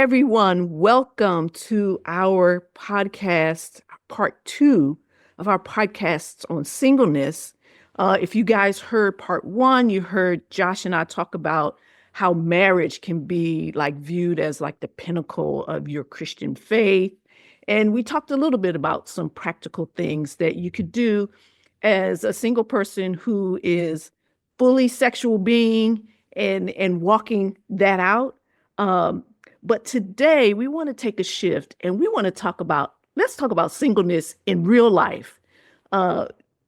everyone. Welcome to our podcast, part two of our podcasts on singleness. If you guys heard part one, you heard Josh and I talk about how marriage can be like viewed as like the pinnacle of your Christian faith. And we talked a little bit about some practical things that you could do as a single person who is fully sexual being and walking that out. Um, but today we want to take a shift and we want to let's talk about singleness in real life. Uh,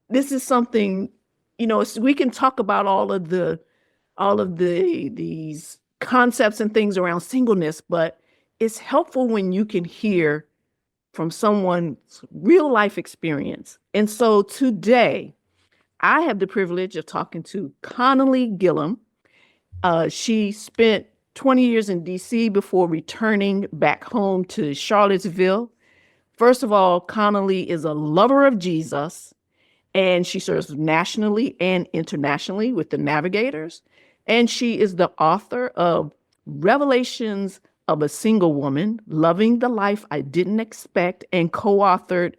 this is something, we can talk about these concepts and things around singleness, but it's helpful when you can hear from someone's real life experience. And so today I have the privilege of talking to Connally Gillum. She spent 20 years in DC before returning back home to Charlottesville. First of all, Connally is a lover of Jesus, and she serves nationally and internationally with the Navigators. And she is the author of Revelations of a Single Woman, Loving the Life I Didn't Expect, and co-authored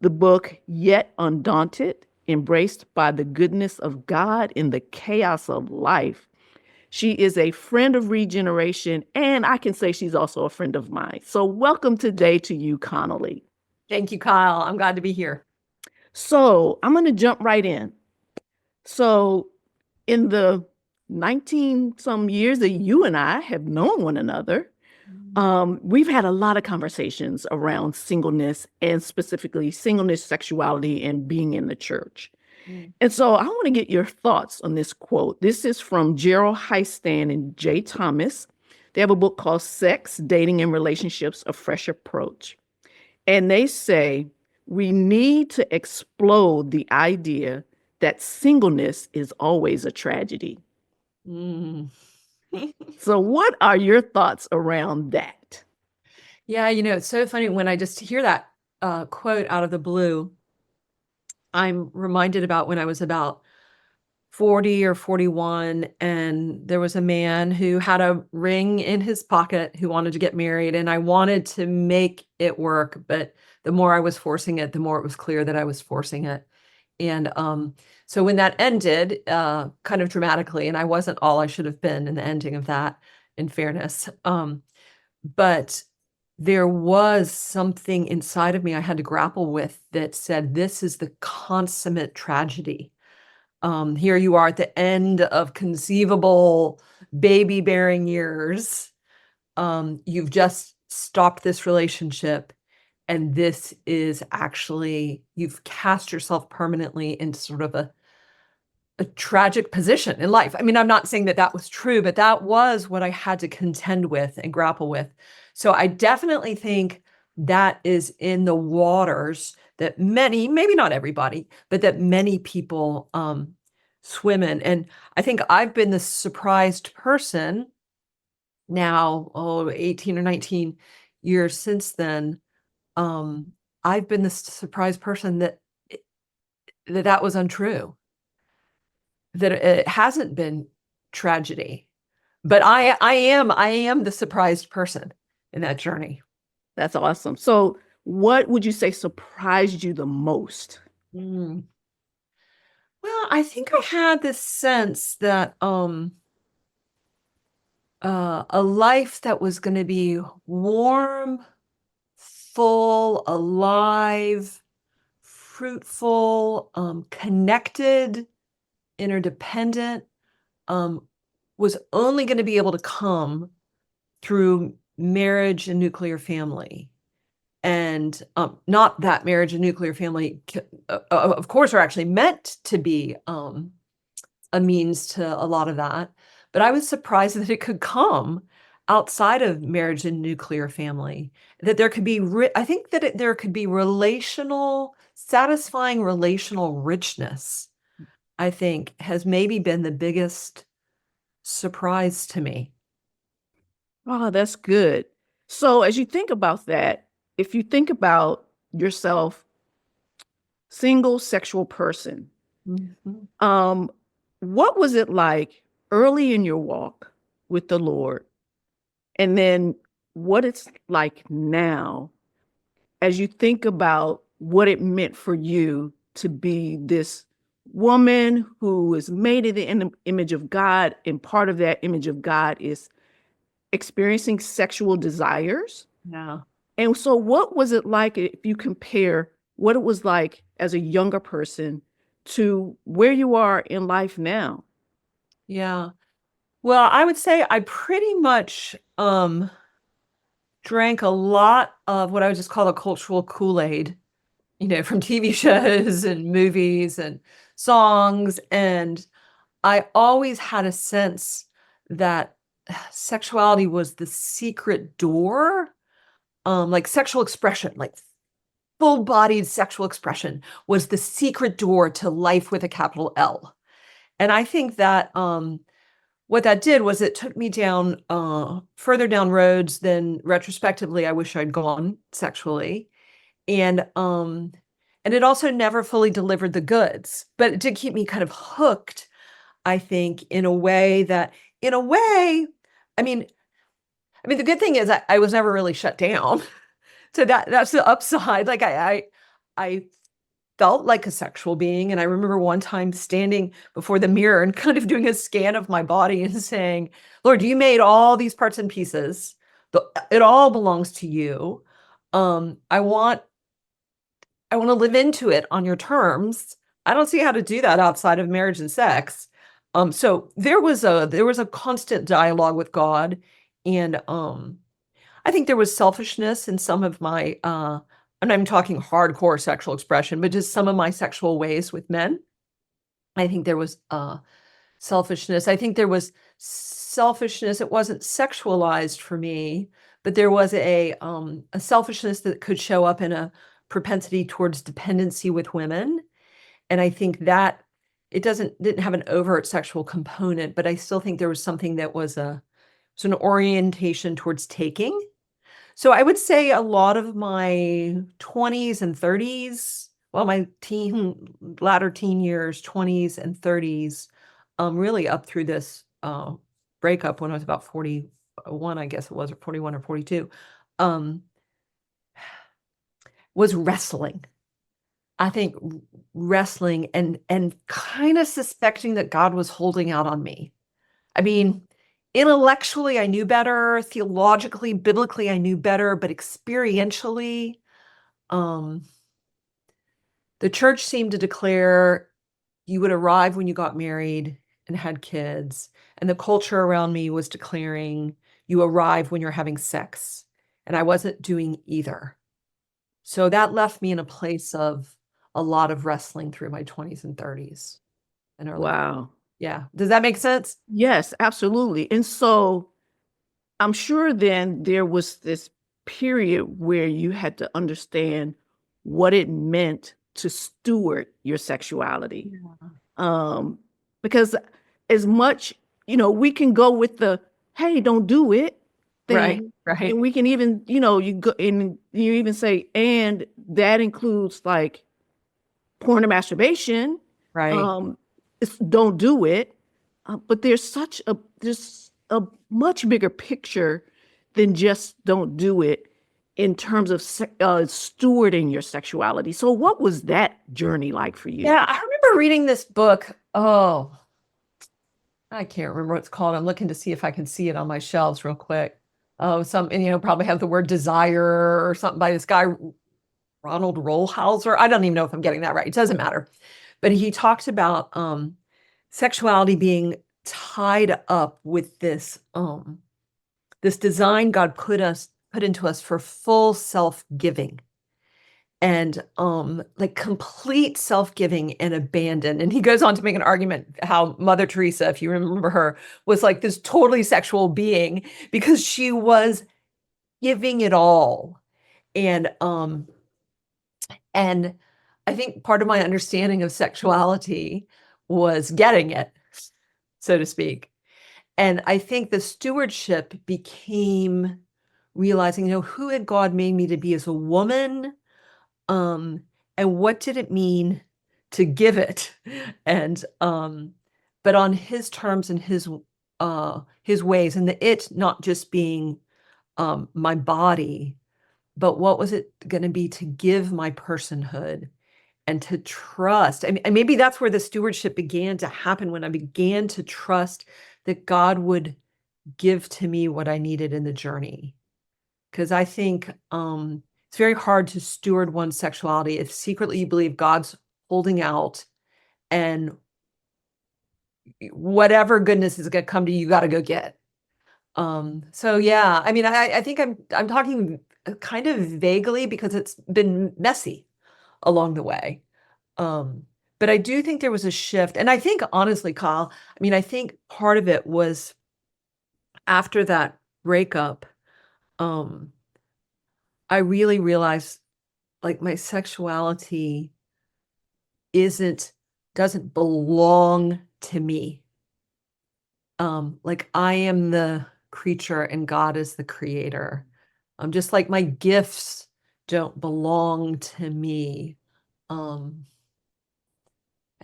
the book Yet Undaunted, Embraced by the Goodness of God in the Chaos of Life. She is a friend of Regeneration, and I can say she's also a friend of mine. So welcome today to you, Connally. Thank you, Kyle. I'm glad to be here. So I'm going to jump right in. So in the 19 some years that you and I have known one another, we've had a lot of conversations around singleness and specifically singleness, sexuality, and being in the church. And so I want to get your thoughts on this quote. This is from Gerald Heistan and Jay Thomas. They have a book called Sex, Dating, and Relationships, A Fresh Approach. And they say, we need to explode the idea that singleness is always a tragedy. So what are your thoughts around that? Yeah, it's so funny when I just hear that quote out of the blue. I'm reminded about when I was about 40 or 41, and there was a man who had a ring in his pocket who wanted to get married, and I wanted to make it work, but the more I was forcing it, the more it was clear that I was forcing it. And so when that ended, kind of dramatically, and I wasn't all I should have been in the ending of that, in fairness, but there was something inside of me I had to grapple with that said, this is the consummate tragedy. Here you are at the end of conceivable baby bearing years. You've just stopped this relationship. And this is actually, you've cast yourself permanently into sort of a tragic position in life. I mean, I'm not saying that that was true, but that was what I had to contend with and grapple with. So I definitely think that is in the waters that many, maybe not everybody, but that many people swim in. And I think I've been the surprised person now, 18 or 19 years since then. I've been the surprised person that that was untrue, that it hasn't been tragedy. But I am the surprised person in that journey. That's awesome. So what would you say surprised you the most? Well, I think I had this sense that a life that was going to be warm, full, alive, fruitful, connected, interdependent, was only going to be able to come through marriage and nuclear family. And not that marriage and nuclear family, of course, are actually meant to be a means to a lot of that. But I was surprised that it could come outside of marriage and nuclear family, that there could be, I think that there could be satisfying relational richness, I think has maybe been the biggest surprise to me. Oh, that's good. So as you think about that, if you think about yourself, single sexual person, what was it like early in your walk with the Lord? And then what it's like now as you think about what it meant for you to be this woman who is made in the image of God, and part of that image of God is experiencing sexual desires. Yeah. And so, what was it like if you compare what it was like as a younger person to where you are in life now? Yeah. Well, I would say I pretty much drank a lot of what I would just call the cultural Kool-Aid, from TV shows and movies and songs. And I always had a sense that sexuality was the secret door, like sexual expression, like full-bodied sexual expression was the secret door to life with a capital L. And I think that what that did was it took me down further down roads than retrospectively I wish I'd gone sexually. And it also never fully delivered the goods, but it did keep me kind of hooked, I think, in a way, I mean, the good thing is I was never really shut down. So that's the upside. Like I felt like a sexual being. And I remember one time standing before the mirror and kind of doing a scan of my body and saying, Lord, you made all these parts and pieces. It all belongs to you. I want to live into it on your terms. I don't see how to do that outside of marriage and sex. So there was a constant dialogue with God. And I think there was selfishness in some of my and I'm talking hardcore sexual expression, but just some of my sexual ways with men. I think there was selfishness. I think there was selfishness. It wasn't sexualized for me, but there was a selfishness that could show up in a propensity towards dependency with women. And I think that it didn't have an overt sexual component, but I still think there was something that was an orientation towards taking. So I would say a lot of my 20s and 30s, well, my latter teen years, 20s and 30s, really up through this breakup when I was about 41, I guess it was, or 41 or 42, was wrestling. I think wrestling and kind of suspecting that God was holding out on me. I mean, intellectually, I knew better. Theologically, biblically, I knew better. But experientially, the church seemed to declare you would arrive when you got married and had kids. And the culture around me was declaring you arrive when you're having sex. And I wasn't doing either. So that left me in a place of a lot of wrestling through my 20s and 30s and early. Wow. Yeah. Does that make sense? Yes, absolutely. And so I'm sure then there was this period where you had to understand what it meant to steward your sexuality. Because as much, we can go with the, hey, don't do it thing. Right. And we can even, you go and you even say, and that includes like porn and masturbation. Right. Don't do it. But there's a much bigger picture than just don't do it in terms of stewarding your sexuality. So what was that journey like for you? Yeah, I remember reading this book. Oh, I can't remember what it's called. I'm looking to see if I can see it on my shelves real quick. Oh, probably have the word desire or something by this guy, Ronald Rollhauser. I don't even know if I'm getting that right. It doesn't matter. But he talked about sexuality being tied up with this design God put into us for full self-giving and like complete self-giving and abandon. And he goes on to make an argument how Mother Teresa, if you remember her, was like this totally sexual being because she was giving it all. And I think part of my understanding of sexuality was getting it, so to speak. And I think the stewardship became realizing, who had God made me to be as a woman? And what did it mean to give it? And but on his terms and his ways, and the it not just being my body, but what was it going to be to give my personhood and to trust. And maybe that's where the stewardship began to happen, when I began to trust that God would give to me what I needed in the journey. Because I think it's very hard to steward one's sexuality if secretly you believe God's holding out, and whatever goodness is going to come to you, you got to go get. So yeah, I mean, I think I'm talking kind of vaguely because it's been messy along the way. But I do think there was a shift. And I think, honestly, Kyle, I mean, I think part of it was after that breakup, um, I really realized, like, my sexuality doesn't belong to me. Like, I am the creature and God is the creator. Just like my gifts don't belong to me. Um,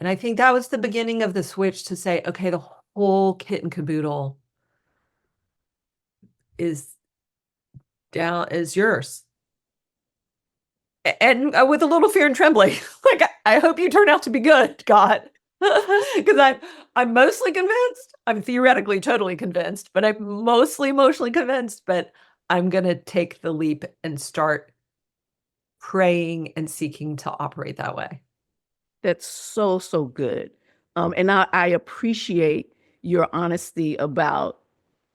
And I think that was the beginning of the switch to say, okay, the whole kit and caboodle is yours. And with a little fear and trembling, like, I hope you turn out to be good, God. Because I'm mostly convinced. I'm theoretically totally convinced, but I'm mostly emotionally convinced. But I'm going to take the leap and start praying and seeking to operate that way. That's so, so good. And I appreciate your honesty about,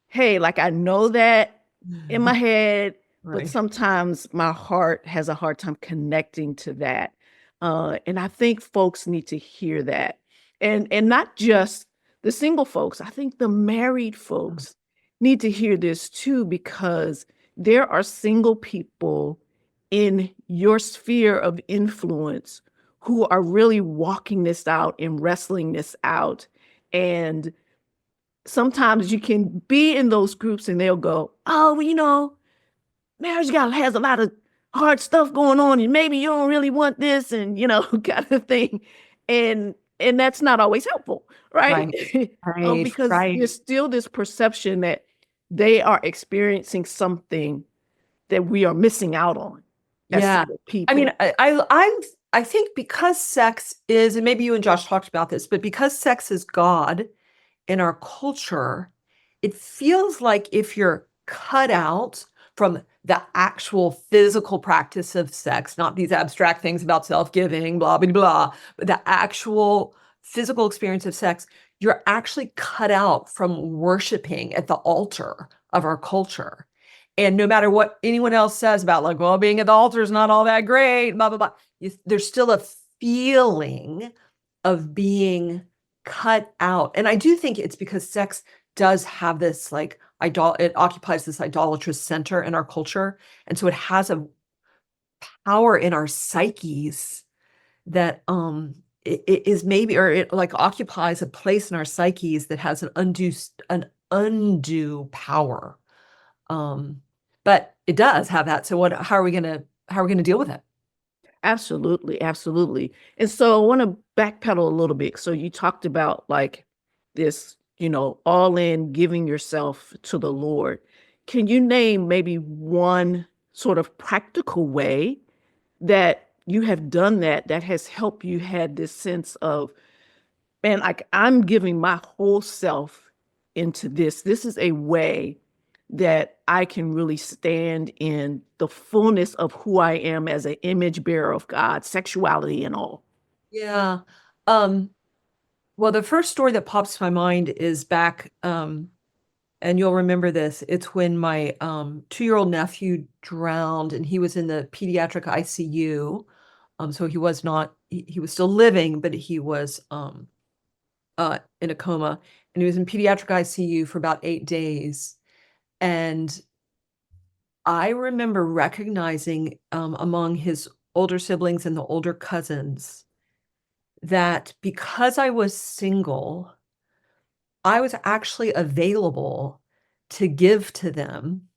hey, like I know that in my head, but Right. sometimes my heart has a hard time connecting to that. And I think folks need to hear that. And not just the single folks. I think the married folks need to hear this too, because there are single people in your sphere of influence who are really walking this out and wrestling this out. And sometimes you can be in those groups and they'll go, oh, well, marriage has a lot of hard stuff going on, and maybe you don't really want this, and kind of thing. And that's not always helpful, right? Right. Right. Because Right. there's still this perception that they are experiencing something that we are missing out on as Yeah. single I mean, people. I think because sex is, and maybe you and Josh talked about this, but because sex is God in our culture, it feels like if you're cut out from the actual physical practice of sex, not these abstract things about self-giving, blah, blah, blah, but the actual physical experience of sex, you're actually cut out from worshiping at the altar of our culture. And no matter what anyone else says about, like, well, being at the altar is not all that great, blah, blah, blah, there's still a feeling of being cut out. And I do think it's because sex does have this, like, it occupies this idolatrous center in our culture. And so it has a power in our psyches that it is maybe, or it, like, occupies a place in our psyches that has an undue power. But it does have that. So how are we gonna deal with it? Absolutely, absolutely. And so I want to backpedal a little bit. So you talked about like this, all in giving yourself to the Lord. Can you name maybe one sort of practical way that you have done that has helped you had this sense of, man, like I'm giving my whole self into this. This is a way that I can really stand in the fullness of who I am as an image bearer of God, sexuality and all. Yeah. Um, well, the first story that pops to my mind is back, and you'll remember this. It's when my 2-year-old nephew drowned, and he was in the pediatric ICU. So he was still living, but he was in a coma, and he was in pediatric ICU for about 8 days. And I remember recognizing, among his older siblings and the older cousins, that because I was single, I was actually available to give to them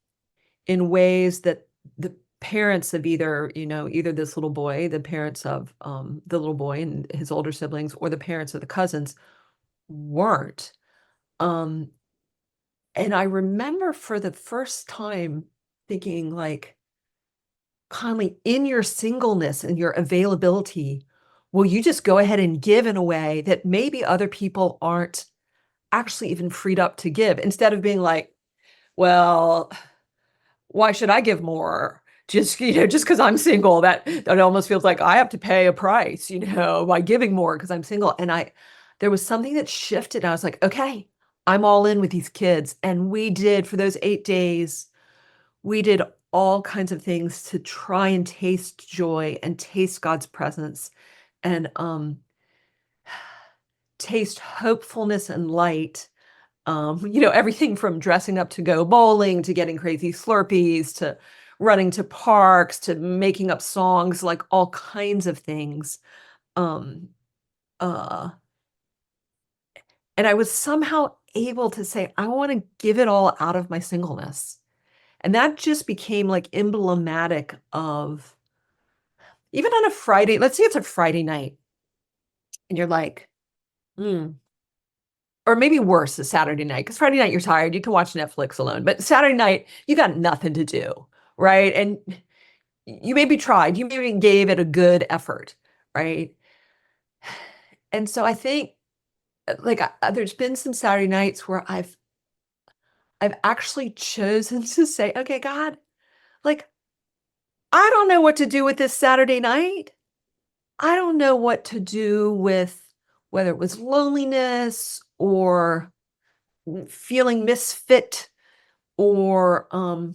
in ways that the parents of either this little boy, the parents of the little boy and his older siblings, or the parents of the cousins weren't. Um, and I remember for the first time thinking like, Connally, in your singleness and your availability, will you just go ahead and give in a way that maybe other people aren't actually even freed up to give, instead of being like, well, why should I give more? Just, just because I'm single, that almost feels like I have to pay a price, by giving more because I'm single. And there was something that shifted. I was like, okay, I'm all in with these kids. And we did, for those 8 days, we did all kinds of things to try and taste joy and taste God's presence and taste hopefulness and light. Everything from dressing up to go bowling, to getting crazy Slurpees, to running to parks, to making up songs, like all kinds of things. Um, uh, and I was somehow able to say, I want to give it all out of my singleness. And that just became like emblematic of, even on a Friday, let's say it's a Friday night, and you're like, or maybe worse, a Saturday night, because Friday night you're tired, you can watch Netflix alone. But Saturday night, you got nothing to do, right? And you maybe tried, you maybe gave it a good effort, right? And so I think, like, there's been some Saturday nights where I've actually chosen to say, okay, God, like, I don't know what to do with this Saturday night. I don't know what to do with whether it was loneliness or feeling misfit or I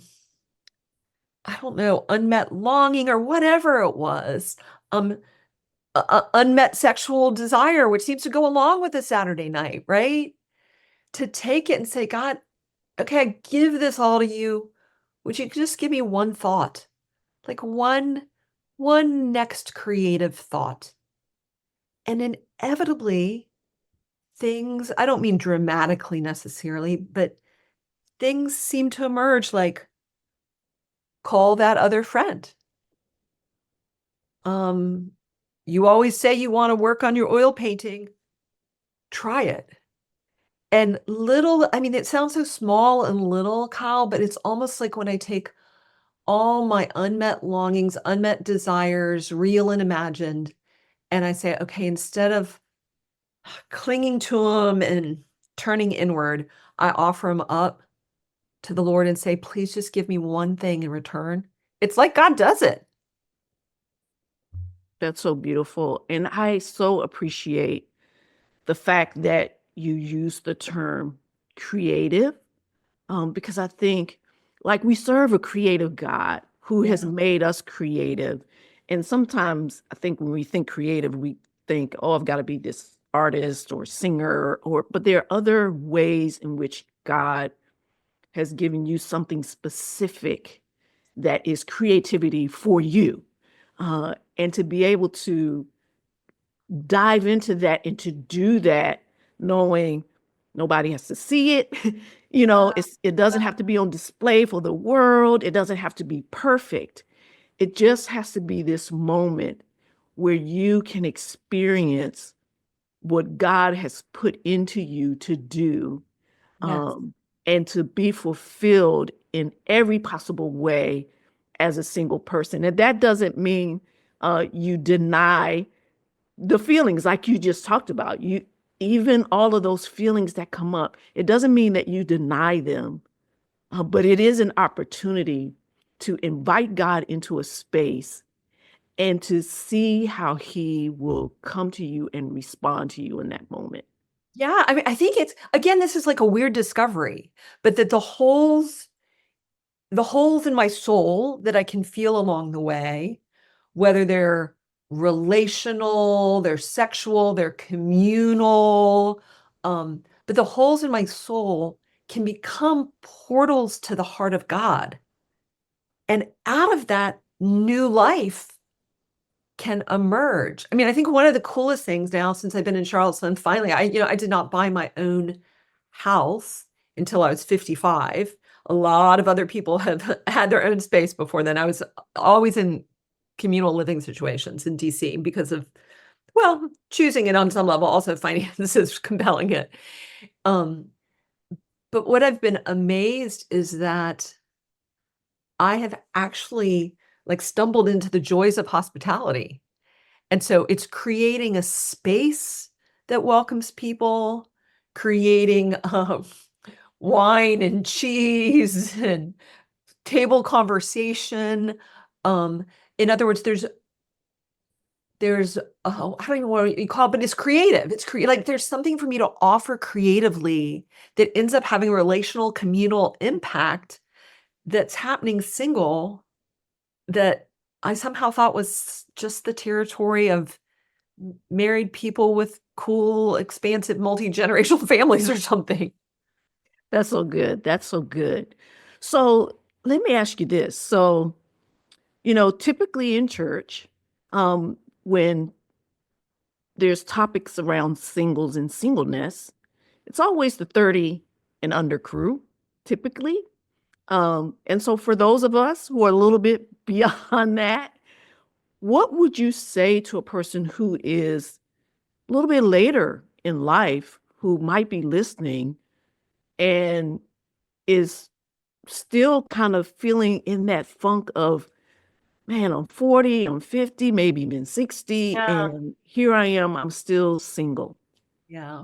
don't know, unmet longing or whatever it was. Unmet sexual desire, which seems to go along with a Saturday night, right? To take it and say, God, okay, I give this all to you. Would you just give me one thought? Like one next creative thought. And inevitably, things, I don't mean dramatically necessarily, but things seem to emerge, like call that other friend. You always say you want to work on your oil painting. Try it. And little, I mean, it sounds so small and little, Kyle, but it's almost like when I take all my unmet longings, unmet desires, real and imagined, and I say, okay, instead of clinging to them and turning inward, I offer them up to the Lord and say, please just give me one thing in return. It's like God does it. That's so beautiful. And I so appreciate the fact that you use the term creative, because I think, like, we serve a creative God who has made us creative. And sometimes I think when we think creative, we think, oh, I've got to be this artist or singer, but there are other ways in which God has given you something specific that is creativity for you. And to be able to dive into that and to do that knowing nobody has to see it. It doesn't have to be on display for the world. It doesn't have to be perfect. It just has to be this moment where you can experience what God has put into you to do, and to be fulfilled in every possible way as a single person. And that doesn't mean you deny the feelings like you just talked about. Even all of those feelings that come up, it doesn't mean that you deny them, but it is an opportunity to invite God into a space and to see how he will come to you and respond to you in that moment. Yeah, I mean, I think it's, again, this is like a weird discovery, but that the holes in my soul that I can feel along the way, whether they're relational, they're sexual, they're communal, but the holes in my soul can become portals to the heart of God. And out of that, new life can emerge. I mean, I think one of the coolest things now, since I've been in Charlottesville, finally, I did not buy my own house until I was 55. A lot of other people have had their own space before then. I was always in communal living situations in DC because of, well, choosing it on some level, also finances compelling it. But what I've been amazed is that I have actually like stumbled into the joys of hospitality. And so it's creating a space that welcomes people, creating wine and cheese and table conversation. Um, in other words, there's oh, I don't even know what you call it, but it's creative. Like there's something for me to offer creatively that ends up having a relational communal impact that's happening single that I somehow thought was just the territory of married people with cool, expansive, multi-generational families or something. That's so good. That's so good. So let me ask you this. So, typically in church, when there's topics around singles and singleness, it's always the 30 and under crew, typically. And so for those of us who are a little bit beyond that, what would you say to a person who is a little bit later in life who might be listening and is still kind of feeling in that funk of, man, I'm 40, I'm 50, maybe even 60, Yeah. and here I am, I'm still single. Yeah.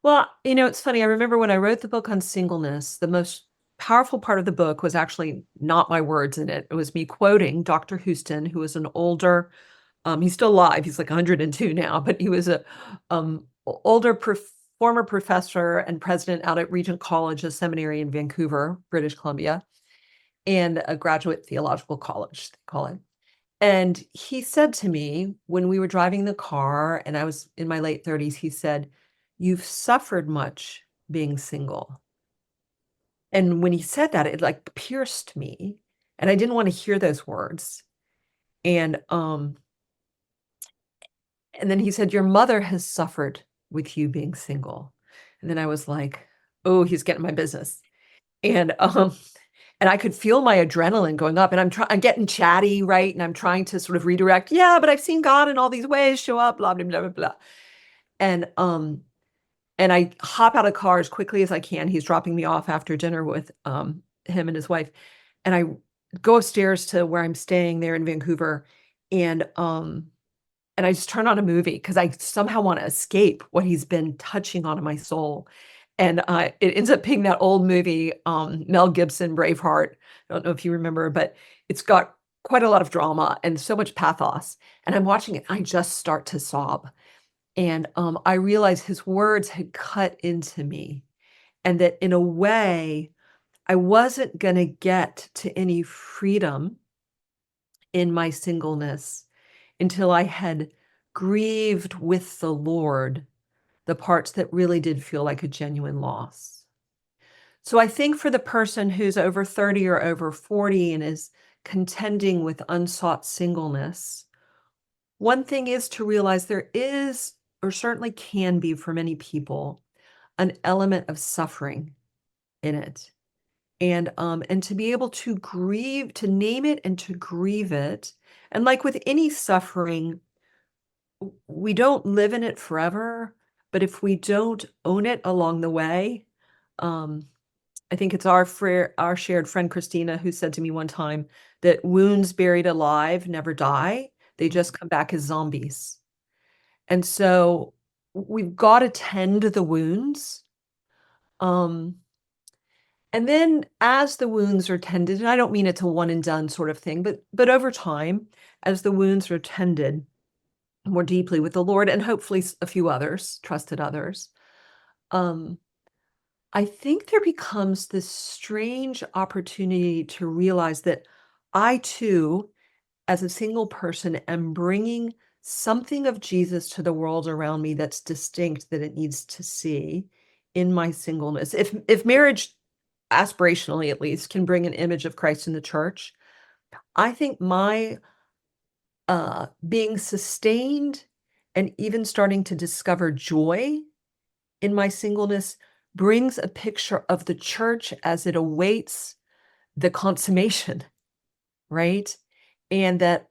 Well, it's funny. I remember when I wrote the book on singleness, the most powerful part of the book was actually not my words in it. It was me quoting Dr. Houston, who was an older, he's still alive. He's like 102 now, but he was a older former professor and president out at Regent College, a seminary in Vancouver, British Columbia, and a graduate theological college, they call it. And he said to me when we were driving the car and I was in my late 30s, he said, "You've suffered much being single." And when he said that, it like pierced me. And I didn't want to hear those words. And and then he said, "Your mother has suffered with you being single." And then I was like, "Oh, he's getting my business." And and I could feel my adrenaline going up and I'm getting chatty, right? And I'm trying to sort of redirect, yeah, but I've seen God in all these ways show up, blah, blah, blah, blah, blah. And and I hop out of the car as quickly as I can. He's dropping me off after dinner with him and his wife. And I go upstairs to where I'm staying there in Vancouver. And I just turn on a movie because I somehow want to escape what he's been touching on in my soul. And it ends up being that old movie, Mel Gibson, Braveheart. I don't know if you remember, but it's got quite a lot of drama and so much pathos. And I'm watching it, I just start to sob. And I realized his words had cut into me, and that in a way, I wasn't going to get to any freedom in my singleness until I had grieved with the Lord the parts that really did feel like a genuine loss. So I think for the person who's over 30 or over 40 and is contending with unsought singleness, one thing is to realize there is, or certainly can be for many people, an element of suffering in it. And to be able to grieve, to name it and to grieve it. And like with any suffering, we don't live in it forever, but if we don't own it along the way, um, I think it's our shared friend Christina who said to me one time that wounds buried alive never die; they just come back as zombies. And so we've got to tend the wounds. Um, and then as the wounds are tended, and I don't mean it's a one and done sort of thing, but over time, as the wounds are tended more deeply with the Lord and hopefully a few others, trusted others, um, I think there becomes this strange opportunity to realize that I too, as a single person, am bringing something of Jesus to the world around me that's distinct that it needs to see in my singleness. If marriage, aspirationally at least, can bring an image of Christ in the church, I think my being sustained and even starting to discover joy in my singleness brings a picture of the church as it awaits the consummation, right? And that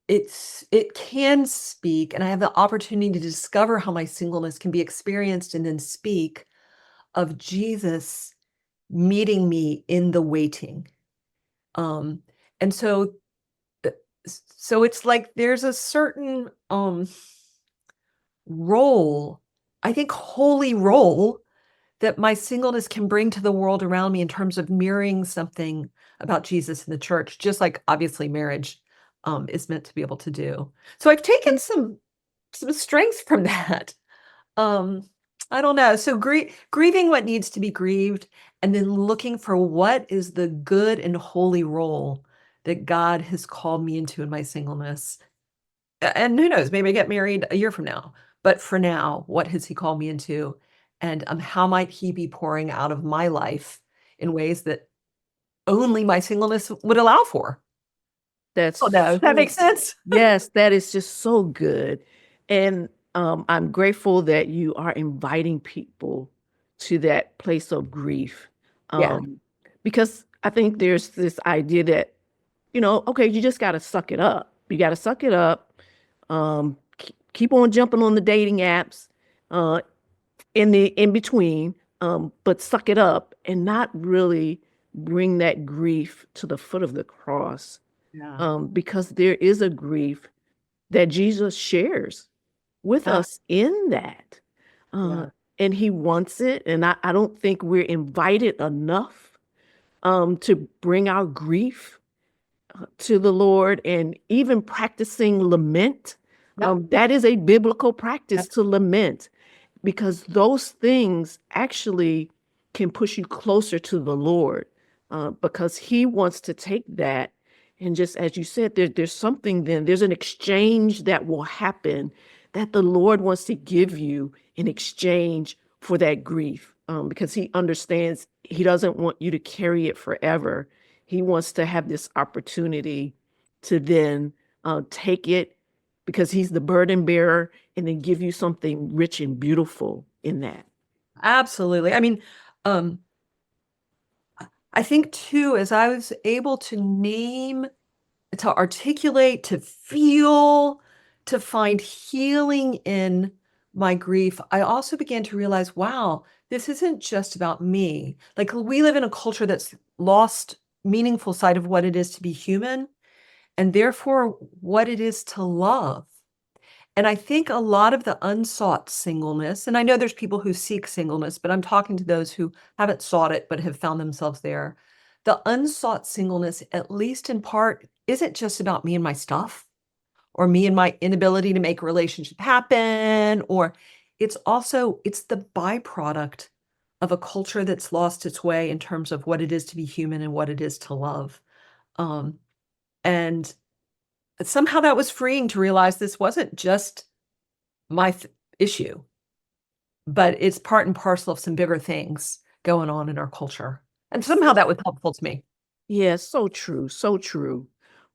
it can speak, and I have the opportunity to discover how my singleness can be experienced and then speak of Jesus meeting me in the waiting. And so it's like there's a certain role, I think holy role, that my singleness can bring to the world around me in terms of mirroring something about Jesus in the church, just like obviously marriage is meant to be able to do. So I've taken some strength from that. Um, I don't know. So grieving what needs to be grieved, and then looking for what is the good and holy role that God has called me into in my singleness. And who knows, maybe I get married a year from now. But for now, what has he called me into? And how might he be pouring out of my life in ways that only my singleness would allow for? Oh That's no, that so, makes sense. yes, that is just so good. And I'm grateful that you are inviting people to that place of grief. Yeah. Um, because I think there's this idea that, okay, you just got to suck it up. You got to suck it up. Keep on jumping on the dating apps in between, but suck it up and not really bring that grief to the foot of the cross, Yeah. because there is a grief that Jesus shares with Yeah. us in that. Uh, Yeah. and he wants it. And I don't think we're invited enough to bring our grief to the Lord, and even practicing lament. Yep. That is a biblical practice, Yep. to lament, because those things actually can push you closer to the Lord, because He wants to take that. And just as you said, there's something, then there's an exchange that will happen that the Lord wants to give you in exchange for that grief, because He understands He doesn't want you to carry it forever. He wants to have this opportunity to then take it, because He's the burden bearer, and then give you something rich and beautiful in that. Absolutely. I mean, um, I think too, as I was able to name, to articulate, to feel, to find healing in my grief, I also began to realize, wow, this isn't just about me. Like we live in a culture that's lost meaningful sight of what it is to be human, and therefore what it is to love. And I think a lot of the unsought singleness, and I know there's people who seek singleness, but I'm talking to those who haven't sought it but have found themselves there. The unsought singleness, at least in part, isn't just about me and my stuff, or me and my inability to make a relationship happen, or it's the byproduct of a culture that's lost its way in terms of what it is to be human and what it is to love. Um, and somehow that was freeing to realize this wasn't just my issue, but it's part and parcel of some bigger things going on in our culture. And somehow that was helpful to me. Yeah, so true, so true.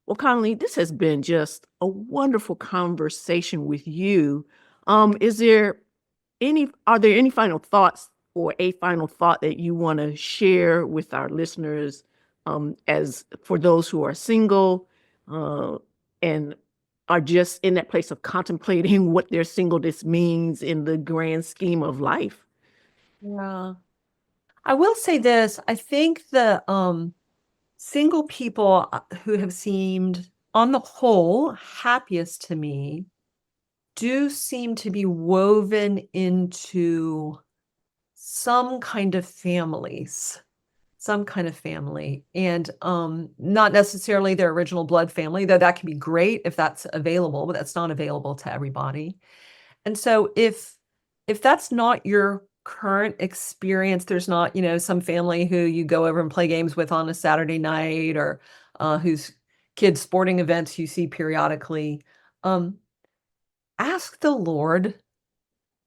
Well, Connolly, this has been just a wonderful conversation with you. Is there are there any final thoughts, or a final thought that you want to share with our listeners, as for those who are single, and are just in that place of contemplating what their singleness means in the grand scheme of life? Yeah. I will say this, I think the single people who have seemed on the whole happiest to me do seem to be woven into some kind of families. Some kind of family, and not necessarily their original blood family, though that can be great if that's available, but that's not available to everybody. And so if that's not your current experience, there's not, some family who you go over and play games with on a Saturday night, or whose kids' sporting events you see periodically, um, ask the Lord.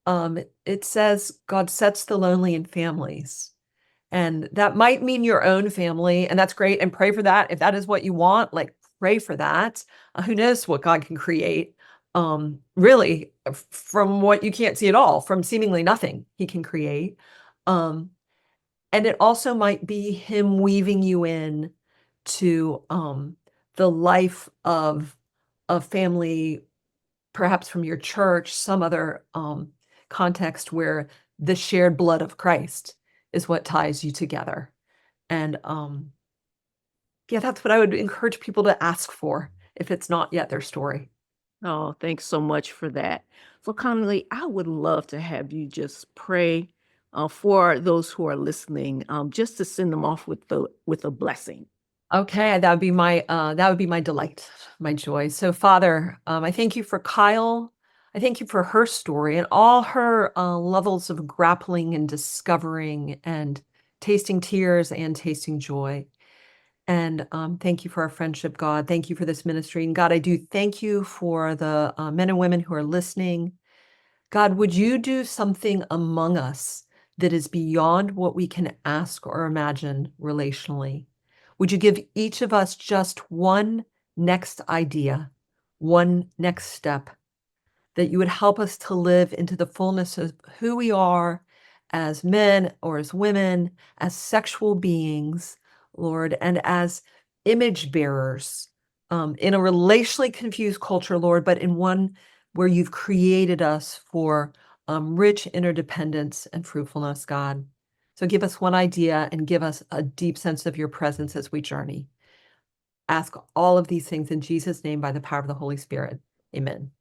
It says God sets the lonely in families. And that might mean your own family, and that's great, and pray for that. If that is what you want, like, pray for that. Who knows what God can create, really, from what you can't see at all, from seemingly nothing, He can create. Um, and it also might be Him weaving you in to, the life of a family, perhaps from your church, some other, context where the shared blood of Christ is what ties you together. And yeah, that's what I would encourage people to ask for if it's not yet their story. Oh, thanks so much for that. So, Connolly, I would love to have you just pray for those who are listening, just to send them off with a blessing. Okay, that would be my delight, my joy. So, Father, I thank you for Kyle. I thank you for her story and all her levels of grappling and discovering and tasting tears and tasting joy. And thank you for our friendship, God. Thank you for this ministry. And God, I do thank you for the men and women who are listening. God, would you do something among us that is beyond what we can ask or imagine relationally? Would you give each of us just one next idea, one next step, that you would help us to live into the fullness of who we are as men or as women, as sexual beings, Lord, and as image bearers in a relationally confused culture, Lord, but in one where you've created us for rich interdependence and fruitfulness, God. So give us one idea and give us a deep sense of your presence as we journey. Ask all of these things in Jesus' name by the power of the Holy Spirit. Amen.